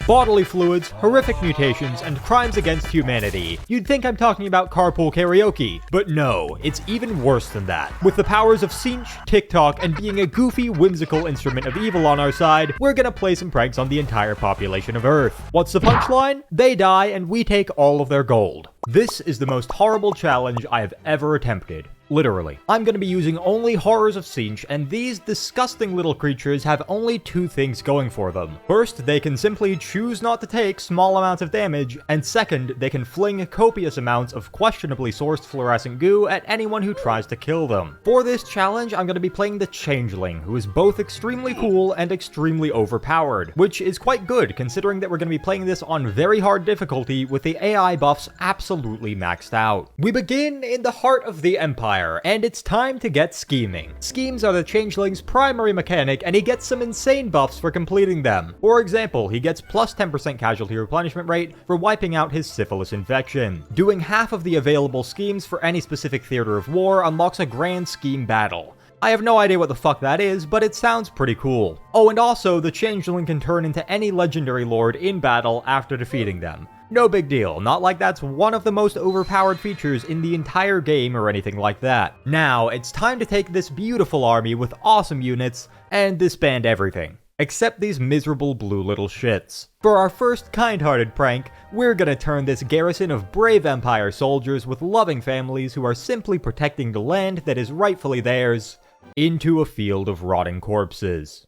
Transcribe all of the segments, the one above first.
bodily fluids, horrific mutations, and crimes against humanity. You'd think I'm talking about carpool karaoke, but no, it's even worse than that. With the powers of Cinch, TikTok, and being a goofy, whimsical instrument of evil on our side, we're gonna play some pranks on the entire population of Earth. What's the punchline? They die and we take all of their gold. This is the most horrible challenge I have ever attempted. Literally. I'm going to be using only horrors of Cinch, and these disgusting little creatures have only two things going for them. First, they can simply choose not to take small amounts of damage, and second, they can fling copious amounts of questionably sourced fluorescent goo at anyone who tries to kill them. For this challenge, I'm going to be playing the Changeling, who is both extremely cool and extremely overpowered, which is quite good considering that we're going to be playing this on very hard difficulty with the AI buffs absolutely maxed out. We begin in the heart of the Empire, and it's time to get scheming. Schemes are the Changeling's primary mechanic, and he gets some insane buffs for completing them. For example, he gets plus 10% casualty replenishment rate for wiping out his syphilis infection. Doing half of the available schemes for any specific theater of war unlocks a grand scheme battle. I have no idea what the fuck that is, but it sounds pretty cool. Oh, and also, the Changeling can turn into any legendary lord in battle after defeating them. No big deal, not like that's one of the most overpowered features in the entire game or anything like that. Now, it's time to take this beautiful army with awesome units and disband everything. Except these miserable blue little shits. For our first kind-hearted prank, we're gonna turn this garrison of brave Empire soldiers with loving families who are simply protecting the land that is rightfully theirs into a field of rotting corpses.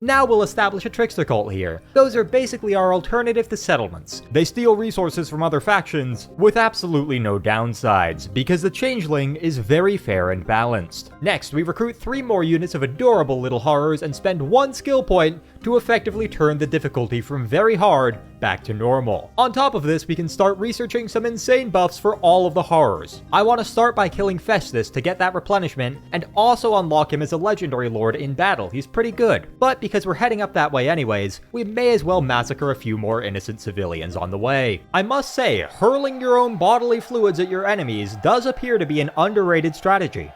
Now we'll establish a trickster cult here. Those are basically our alternative to settlements. They steal resources from other factions with absolutely no downsides, because the Changeling is very fair and balanced. Next, we recruit 3 more units of adorable little horrors and spend 1 skill point to effectively turn the difficulty from very hard back to normal. On top of this, we can start researching some insane buffs for all of the horrors. I want to start by killing Festus to get that replenishment, and also unlock him as a legendary lord in battle. He's pretty good. But because we're heading up that way anyways, we may as well massacre a few more innocent civilians on the way. I must say, hurling your own bodily fluids at your enemies does appear to be an underrated strategy.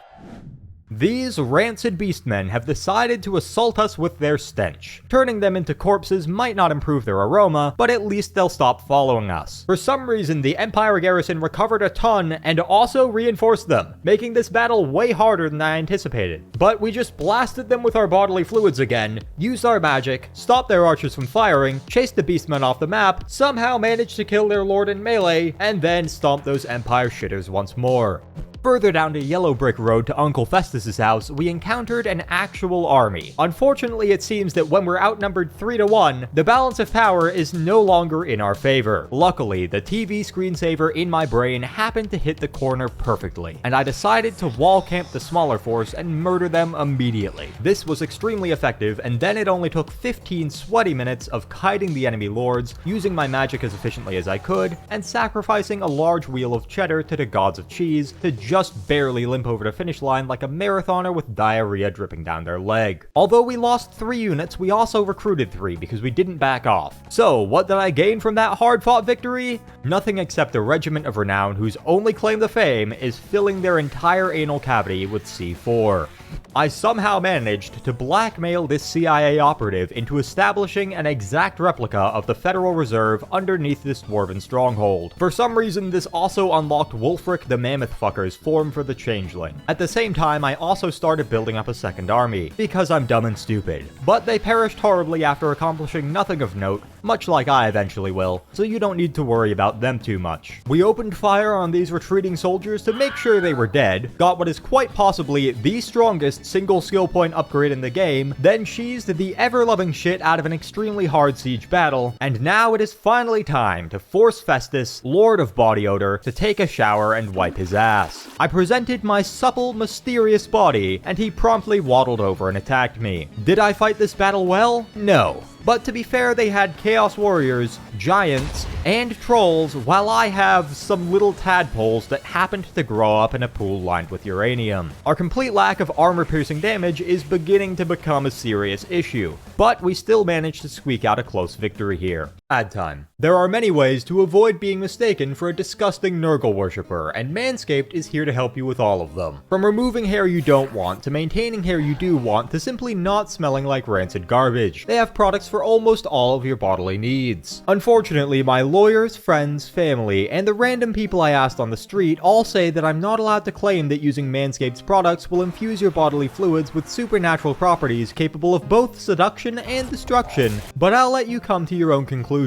These rancid beastmen have decided to assault us with their stench. Turning them into corpses might not improve their aroma, but at least they'll stop following us. For some reason, the Empire garrison recovered a ton and also reinforced them, making this battle way harder than I anticipated. But we just blasted them with our bodily fluids again, used our magic, stopped their archers from firing, chased the beastmen off the map, somehow managed to kill their lord in melee, and then stomped those Empire shitters once more. Further down the yellow brick road to Uncle Festus's house, we encountered an actual army. Unfortunately, it seems that when we're outnumbered 3 to 1, the balance of power is no longer in our favor. Luckily, the TV screensaver in my brain happened to hit the corner perfectly, and I decided to wall camp the smaller force and murder them immediately. This was extremely effective, and then it only took 15 sweaty minutes of kiting the enemy lords, using my magic as efficiently as I could, and sacrificing a large wheel of cheddar to the gods of cheese to just barely limp over the finish line like a marathoner with diarrhea dripping down their leg. Although we lost 3 units, we also recruited 3 because we didn't back off. So, what did I gain from that hard-fought victory? Nothing except a regiment of renown whose only claim to fame is filling their entire anal cavity with C4. I somehow managed to blackmail this CIA operative into establishing an exact replica of the Federal Reserve underneath this dwarven stronghold. For some reason, this also unlocked Wulfric the Mammoth Fucker's form for the Changeling. At the same time, I also started building up a second army, because I'm dumb and stupid. But they perished horribly after accomplishing nothing of note, much like I eventually will, so you don't need to worry about them too much. We opened fire on these retreating soldiers to make sure they were dead, got what is quite possibly the strongest single skill point upgrade in the game, then cheesed the ever-loving shit out of an extremely hard siege battle, and now it is finally time to force Festus, Lord of Body Odor, to take a shower and wipe his ass. I presented my supple, mysterious body, and he promptly waddled over and attacked me. Did I fight this battle well? No. But to be fair, they had Chaos Warriors, Giants, and Trolls, while I have some little tadpoles that happened to grow up in a pool lined with uranium. Our complete lack of armor-piercing damage is beginning to become a serious issue, but we still managed to squeak out a close victory here. Ad time. There are many ways to avoid being mistaken for a disgusting Nurgle worshipper, and Manscaped is here to help you with all of them. From removing hair you don't want, to maintaining hair you do want, to simply not smelling like rancid garbage. They have products for almost all of your bodily needs. Unfortunately, my lawyers, friends, family, and the random people I asked on the street all say that I'm not allowed to claim that using Manscaped's products will infuse your bodily fluids with supernatural properties capable of both seduction and destruction, but I'll let you come to your own conclusions.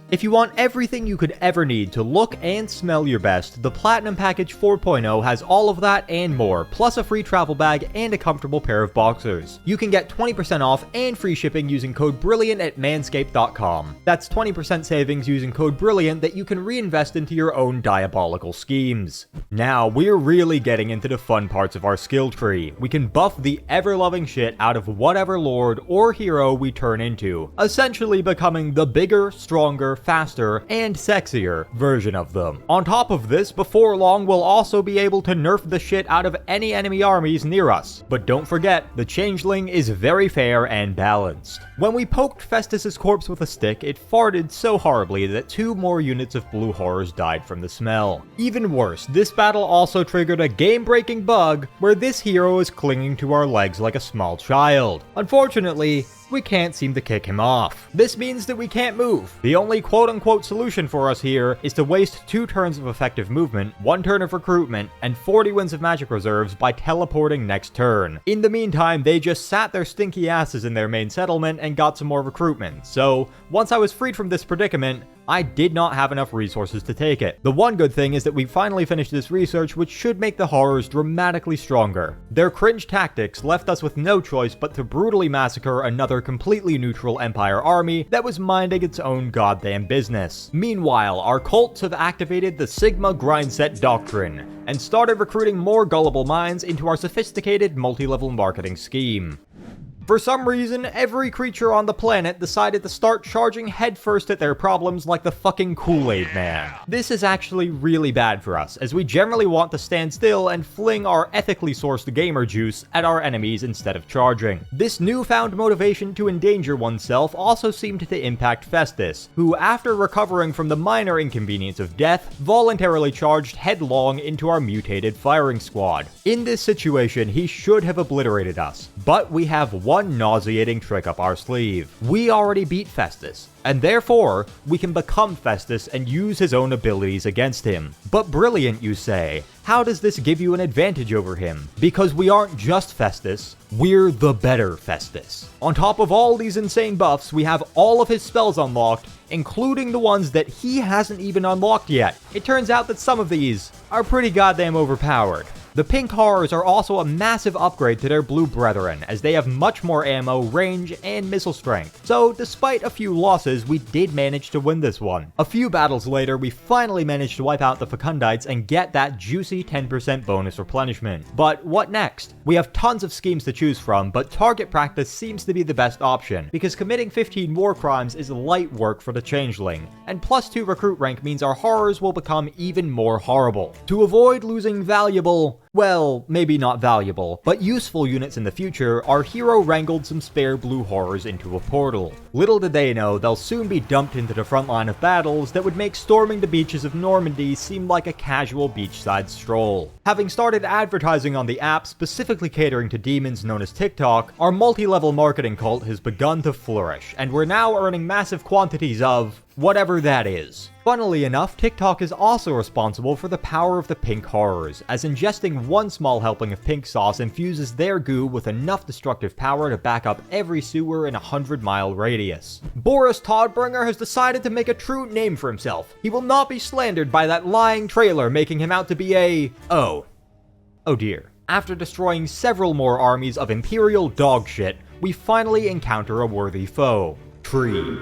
If you want everything you could ever need to look and smell your best, the Platinum Package 4.0 has all of that and more, plus a free travel bag and a comfortable pair of boxers. You can get 20% off and free shipping using code BRILLIANT at manscaped.com. That's 20% savings using code BRILLIANT that you can reinvest into your own diabolical schemes. Now, we're really getting into the fun parts of our skill tree. We can buff the ever-loving shit out of whatever lord or hero we turn into, essentially becoming the bigger, stronger, faster, and sexier version of them. On top of this, before long, we'll also be able to nerf the shit out of any enemy armies near us. But don't forget, the Changeling is very fair and balanced. When we poked Festus's corpse with a stick, it farted so horribly that 2 more units of blue horrors died from the smell. Even worse, this battle also triggered a game-breaking bug where this hero is clinging to our legs like a small child. Unfortunately, we can't seem to kick him off. This means that we can't move. The only quote-unquote solution for us here is to waste 2 turns of effective movement, 1 turn of recruitment, and 40 wins of magic reserves by teleporting next turn. In the meantime, they just sat their stinky asses in their main settlement and got some more recruitment. So, once I was freed from this predicament, I did not have enough resources to take it. The one good thing is that we finally finished this research, which should make the horrors dramatically stronger. Their cringe tactics left us with no choice but to brutally massacre another completely neutral Empire army that was minding its own goddamn business. Meanwhile, our cults have activated the Sigma Grindset Doctrine and started recruiting more gullible minds into our sophisticated multi-level marketing scheme. For some reason, every creature on the planet decided to start charging headfirst at their problems like the fucking Kool-Aid Man. This is actually really bad for us, as we generally want to stand still and fling our ethically sourced gamer juice at our enemies instead of charging. This newfound motivation to endanger oneself also seemed to impact Festus, who, after recovering from the minor inconvenience of death, voluntarily charged headlong into our mutated firing squad. In this situation, he should have obliterated us, but we have one nauseating trick up our sleeve. We already beat Festus, and therefore, we can become Festus and use his own abilities against him. But brilliant, you say. How does this give you an advantage over him? Because we aren't just Festus, we're the better Festus. On top of all these insane buffs, we have all of his spells unlocked, including the ones that he hasn't even unlocked yet. It turns out that some of these are pretty goddamn overpowered. The pink horrors are also a massive upgrade to their blue brethren, as they have much more ammo, range, and missile strength. So, despite a few losses, we did manage to win this one. A few battles later, we finally managed to wipe out the Fecundites and get that juicy 10% bonus replenishment. But what next? We have tons of schemes to choose from, but target practice seems to be the best option, because committing 15 Warcrimes is light work for the Changeling, and +2 recruit rank means our horrors will become even more horrible. To avoid losing valuable, well, maybe not valuable, but useful units in the future, our hero wrangled some spare blue horrors into a portal. Little did they know, they'll soon be dumped into the front line of battles that would make storming the beaches of Normandy seem like a casual beachside stroll. Having started advertising on the app specifically catering to demons known as TikTok, our multi-level marketing cult has begun to flourish, and we're now earning massive quantities of whatever that is. Funnily enough, TikTok is also responsible for the power of the pink horrors, as ingesting one small helping of pink sauce infuses their goo with enough destructive power to back up every sewer in a 100-mile radius. Boris Todbringer has decided to make a true name for himself. He will not be slandered by that lying trailer making him out to be a... Oh dear. After destroying several more armies of Imperial dog shit, we finally encounter a worthy foe. Tree.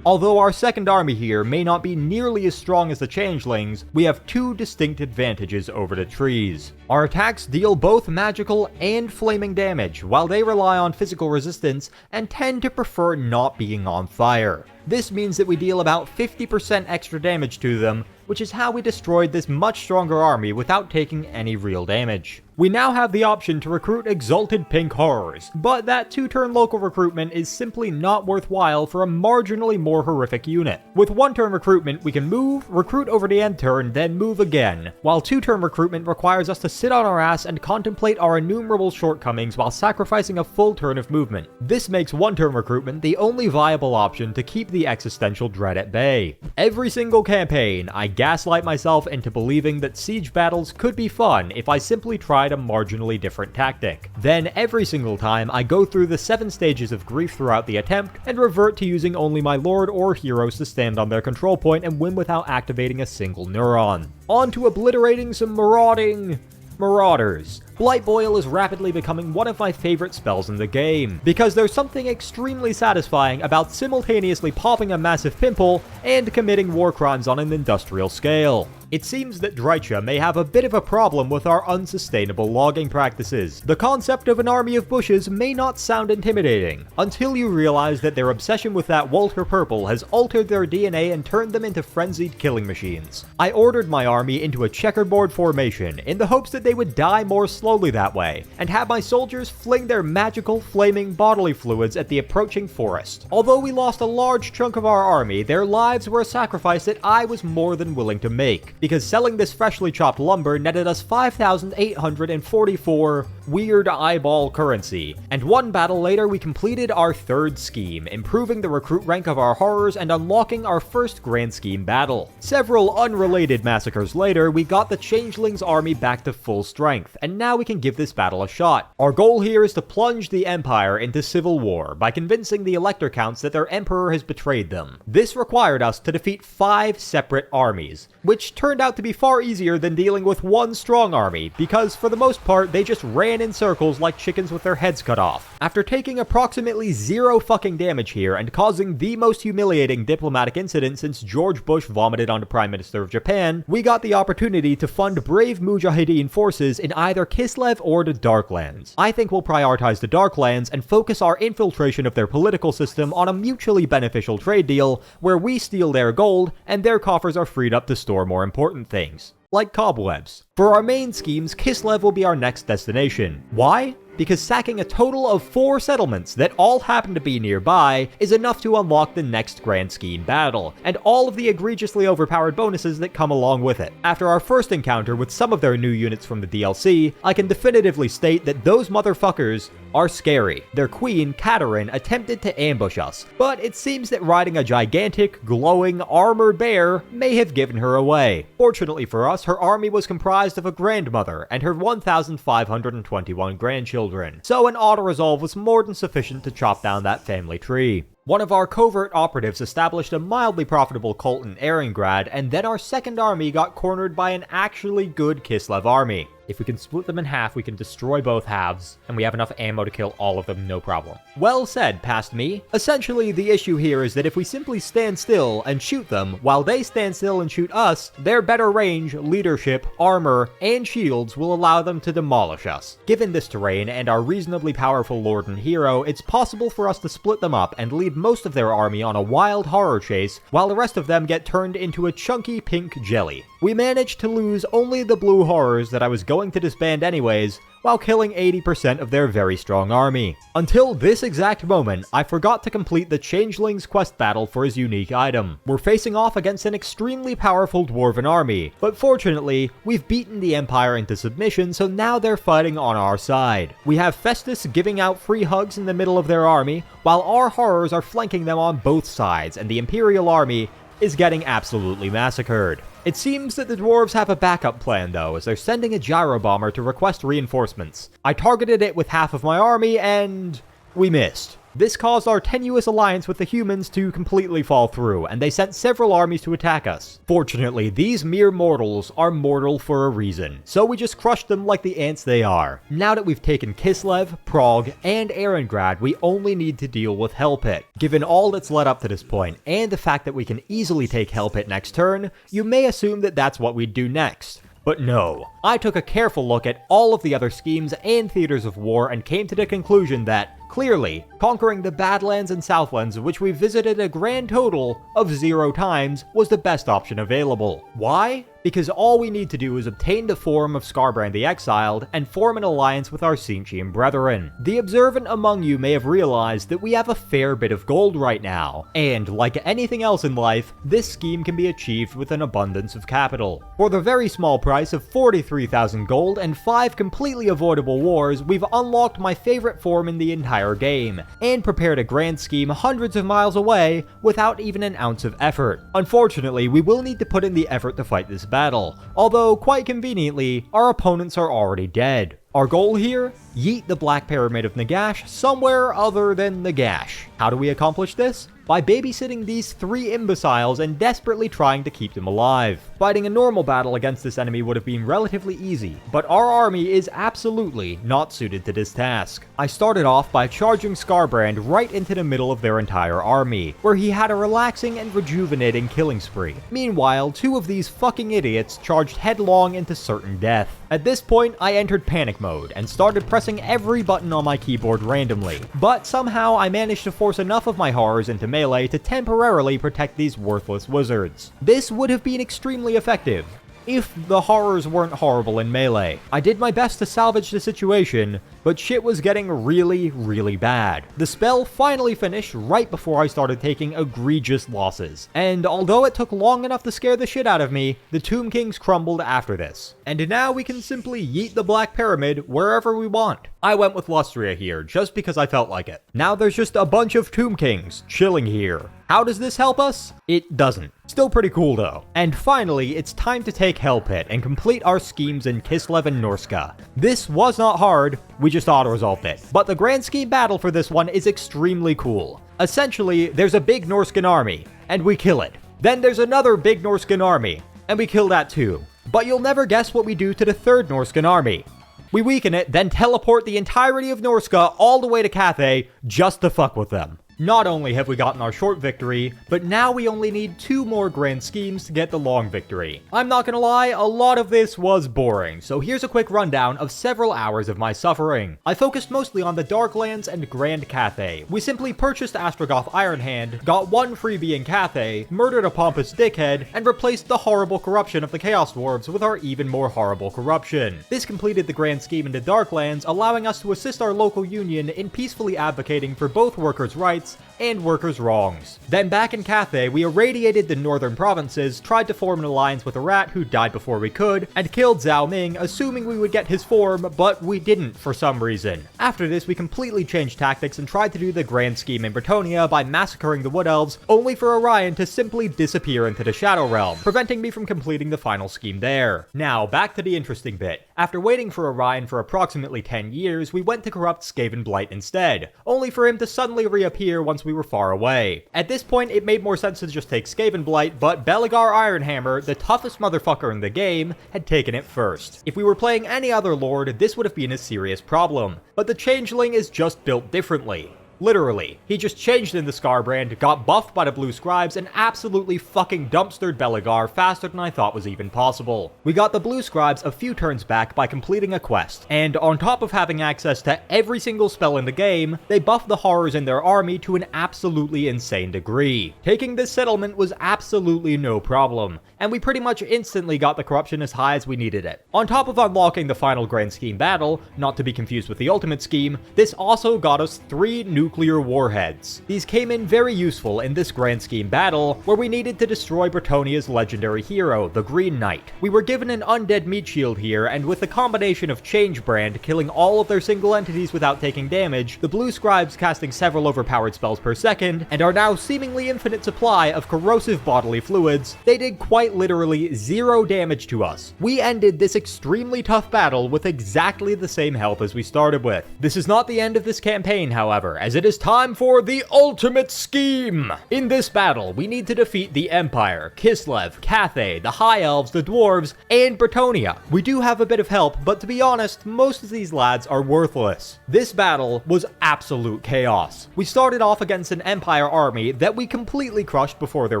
Although our second army here may not be nearly as strong as the Changelings, we have 2 distinct advantages over the trees. Our attacks deal both magical and flaming damage, while they rely on physical resistance and tend to prefer not being on fire. This means that we deal about 50% extra damage to them, which is how we destroyed this much stronger army without taking any real damage. We now have the option to recruit Exalted Pink Horrors, but that 2-turn local recruitment is simply not worthwhile for a marginally more more horrific unit. With 1-turn recruitment, we can move, recruit over the end turn, then move again, while 2-turn recruitment requires us to sit on our ass and contemplate our innumerable shortcomings while sacrificing a full turn of movement. This makes 1-turn recruitment the only viable option to keep the existential dread at bay. Every single campaign, I gaslight myself into believing that siege battles could be fun if I simply tried a marginally different tactic. Then every single time, I go through the 7 stages of grief throughout the attempt and revert to using only my lord or heroes to stand on their control point and win without activating a single neuron. On to obliterating some marauders. Blight Boil is rapidly becoming one of my favorite spells in the game, because there's something extremely satisfying about simultaneously popping a massive pimple and committing war crimes on an industrial scale. It seems that Draped may have a bit of a problem with our unsustainable logging practices. The concept of an army of bushes may not sound intimidating, until you realize that their obsession with that Walter Purple has altered their DNA and turned them into frenzied killing machines. I ordered my army into a checkerboard formation in the hopes that they would die more slowly that way, and have my soldiers fling their magical, flaming bodily fluids at the approaching forest. Although we lost a large chunk of our army, their lives were a sacrifice that I was more than willing to make, because selling this freshly chopped lumber netted us 5,844 weird eyeball currency, and 1 battle later we completed our 3rd scheme, improving the recruit rank of our horrors and unlocking our first grand scheme battle. Several unrelated massacres later, we got the Changeling's army back to full strength, and now we can give this battle a shot. Our goal here is to plunge the Empire into civil war by convincing the Elector Counts that their Emperor has betrayed them. This required us to defeat 5 separate armies, which turned out to be far easier than dealing with 1 strong army, because for the most part they just ran in circles like chickens with their heads cut off. After taking approximately 0 fucking damage here and causing the most humiliating diplomatic incident since George Bush vomited on the Prime Minister of Japan, we got the opportunity to fund brave Mujahideen forces in either Kislev or the Darklands. I think we'll prioritize the Darklands and focus our infiltration of their political system on a mutually beneficial trade deal where we steal their gold and their coffers are freed up to store more important things, like cobwebs. For our main schemes, Kislev will be our next destination. Why? Because sacking a total of 4 settlements that all happen to be nearby is enough to unlock the next grand scheme battle, and all of the egregiously overpowered bonuses that come along with it. After our first encounter with some of their new units from the DLC, I can definitively state that those motherfuckers are scary. Their queen, Katerin, attempted to ambush us, but it seems that riding a gigantic, glowing, armored bear may have given her away. Fortunately for us, her army was comprised of a grandmother and her 1,521 grandchildren, so an auto-resolve was more than sufficient to chop down that family tree. One of our covert operatives established a mildly profitable cult in Erengrad, and then our second army got cornered by an actually good Kislev army. If we can split them in half, we can destroy both halves, and we have enough ammo to kill all of them, no problem. Well said, past me. Essentially, the issue here is that if we simply stand still and shoot them, while they stand still and shoot us, their better range, leadership, armor, and shields will allow them to demolish us. Given this terrain and our reasonably powerful lord and hero, it's possible for us to split them up and lead most of their army on a wild horror chase, while the rest of them get turned into a chunky pink jelly. We managed to lose only the blue horrors that I was going to disband anyways, while killing 80% of their very strong army. Until this exact moment, I forgot to complete the Changeling's quest battle for his unique item. We're facing off against an extremely powerful dwarven army, but fortunately, we've beaten the Empire into submission, so now they're fighting on our side. We have Festus giving out free hugs in the middle of their army, while our horrors are flanking them on both sides, and the Imperial army is getting absolutely massacred. It seems that the dwarves have a backup plan though, as they're sending a gyro bomber to request reinforcements. I targeted it with half of my army and we missed. This caused our tenuous alliance with the humans to completely fall through, and they sent several armies to attack us. Fortunately, these mere mortals are mortal for a reason, so we just crushed them like the ants they are. Now that we've taken Kislev, Prague, and Erengrad, we only need to deal with Hellpit. Given all that's led up to this point, and the fact that we can easily take Hellpit next turn, you may assume that that's what we'd do next. But no, I took a careful look at all of the other schemes and theaters of war and came to the conclusion that Clearly, conquering the Badlands and Southlands, which we visited a grand total of 0 times, was the best option available. Why? Because all we need to do is obtain the form of Skarbrand the Exiled and form an alliance with our Tzeentchian brethren. The observant among you may have realized that we have a fair bit of gold right now, and like anything else in life, this scheme can be achieved with an abundance of capital. For the very small price of 43,000 gold and 5 completely avoidable wars, we've unlocked my favorite form in the entire game, and prepared a grand scheme hundreds of miles away without even an ounce of effort. Unfortunately, we will need to put in the effort to fight this battle, although quite conveniently, our opponents are already dead. Our goal here? Yeet the Black Pyramid of Nagash somewhere other than Nagash. How do we accomplish this? By babysitting these 3 imbeciles and desperately trying to keep them alive. Fighting a normal battle against this enemy would have been relatively easy, but our army is absolutely not suited to this task. I started off by charging Skarbrand right into the middle of their entire army, where he had a relaxing and rejuvenating killing spree. Meanwhile, 2 of these fucking idiots charged headlong into certain death. At this point, I entered panic mode and started pressing every button on my keyboard randomly, but somehow I managed to force enough of my horrors into melee to temporarily protect these worthless wizards. This would have been extremely effective if the horrors weren't horrible in melee. I did my best to salvage the situation, but shit was getting really bad. The spell finally finished right before I started taking egregious losses, and although it took long enough to scare the shit out of me, the Tomb Kings crumbled after this. And now we can simply yeet the Black Pyramid wherever we want. I went with Lustria here, just because I felt like it. Now there's just a bunch of Tomb Kings chilling here. How does this help us? It doesn't. Still pretty cool though. And finally, it's time to take Hell Pit and complete our schemes in Kislev and Norska. This was not hard, we just auto-resolved it. But the grand scheme battle for this one is extremely cool. Essentially, there's a big Norscan army, and we kill it. Then there's another big Norscan army, and we kill that too. But you'll never guess what we do to the third Norscan army. We weaken it, then teleport the entirety of Norska all the way to Cathay just to fuck with them. Not only have we gotten our short victory, but now we only need 2 more grand schemes to get the long victory. I'm not gonna lie, a lot of this was boring, so here's a quick rundown of several hours of my suffering. I focused mostly on the Darklands and Grand Cathay. We simply purchased Astrogoth Ironhand, got 1 freebie in Cathay, murdered a pompous dickhead, and replaced the horrible corruption of the Chaos Dwarfs with our even more horrible corruption. This completed the grand scheme in the Darklands, allowing us to assist our local union in peacefully advocating for both workers' rights and workers' wrongs. Then back in Cathay, we irradiated the northern provinces, tried to form an alliance with a rat who died before we could, and killed Zhao Ming, assuming we would get his form, but we didn't for some reason. After this, we completely changed tactics and tried to do the grand scheme in Bretonnia by massacring the Wood Elves, only for Orion to simply disappear into the Shadow Realm, preventing me from completing the final scheme there. Now, back to the interesting bit. After waiting for Orion for approximately 10 years, we went to corrupt Skaven Blight instead, only for him to suddenly reappear once we were far away. At this point, it made more sense to just take Skaven Blight, but Belegar Ironhammer, the toughest motherfucker in the game, had taken it first. If we were playing any other lord, this would have been a serious problem. But the Changeling is just built differently. Literally. He just changed into Skarbrand, got buffed by the Blue Scribes, and absolutely fucking dumpstered Belegar faster than I thought was even possible. We got the Blue Scribes a few turns back by completing a quest, and on top of having access to every single spell in the game, they buffed the horrors in their army to an absolutely insane degree. Taking this settlement was absolutely no problem, and we pretty much instantly got the corruption as high as we needed it. On top of unlocking the final grand scheme battle, not to be confused with the ultimate scheme, this also got us 3 nuclear warheads. These came in very useful in this grand scheme battle, where we needed to destroy Bretonnia's legendary hero, the Green Knight. We were given an undead meat shield here, and with the combination of Changebrand killing all of their single entities without taking damage, the Blue Scribes casting several overpowered spells per second, and our now seemingly infinite supply of corrosive bodily fluids, they did quite literally 0 damage to us. We ended this extremely tough battle with exactly the same health as we started with. This is not the end of this campaign, however, as it is time for the ultimate scheme! In this battle, we need to defeat the Empire, Kislev, Cathay, the High Elves, the Dwarves, and Bretonnia. We do have a bit of help, but to be honest, most of these lads are worthless. This battle was absolute chaos. We started off against an Empire army that we completely crushed before their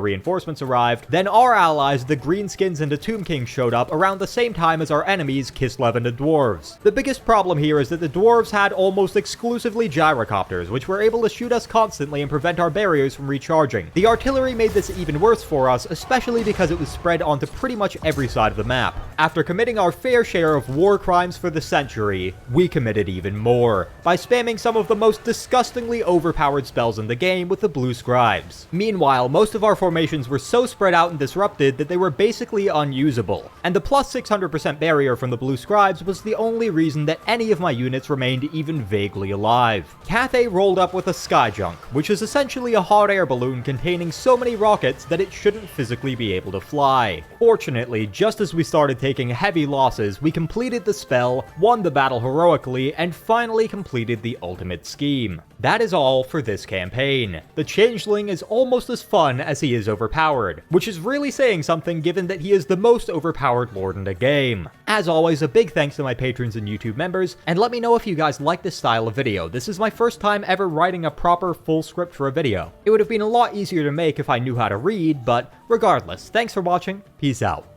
reinforcements arrived, then our allies, the Greenskins and the Tomb Kings, showed up around the same time as our enemies, Kislev and the Dwarves. The biggest problem here is that the Dwarves had almost exclusively gyrocopters, which were able to shoot us constantly and prevent our barriers from recharging. The artillery made this even worse for us, especially because it was spread onto pretty much every side of the map. After committing our fair share of war crimes for the century, we committed even more, by spamming some of the most disgustingly overpowered spells in the game with the blue scribes. Meanwhile, most of our formations were so spread out and disrupted that they were basically unusable, and the plus 600% barrier from the blue scribes was the only reason that any of my units remained even vaguely alive. Cathay rolled up with a skyjunk, which is essentially a hot air balloon containing so many rockets that it shouldn't physically be able to fly. Fortunately, just as we started taking heavy losses, we completed the spell, won the battle heroically, and finally completed the ultimate scheme. That is all for this campaign. The Changeling is almost as fun as he is overpowered, which is really saying something given that he is the most overpowered lord in the game. As always, a big thanks to my patrons and YouTube members, and let me know if you guys like this style of video. This is my first time ever writing a proper full script for a video. It would have been a lot easier to make if I knew how to read, but regardless, thanks for watching, peace out.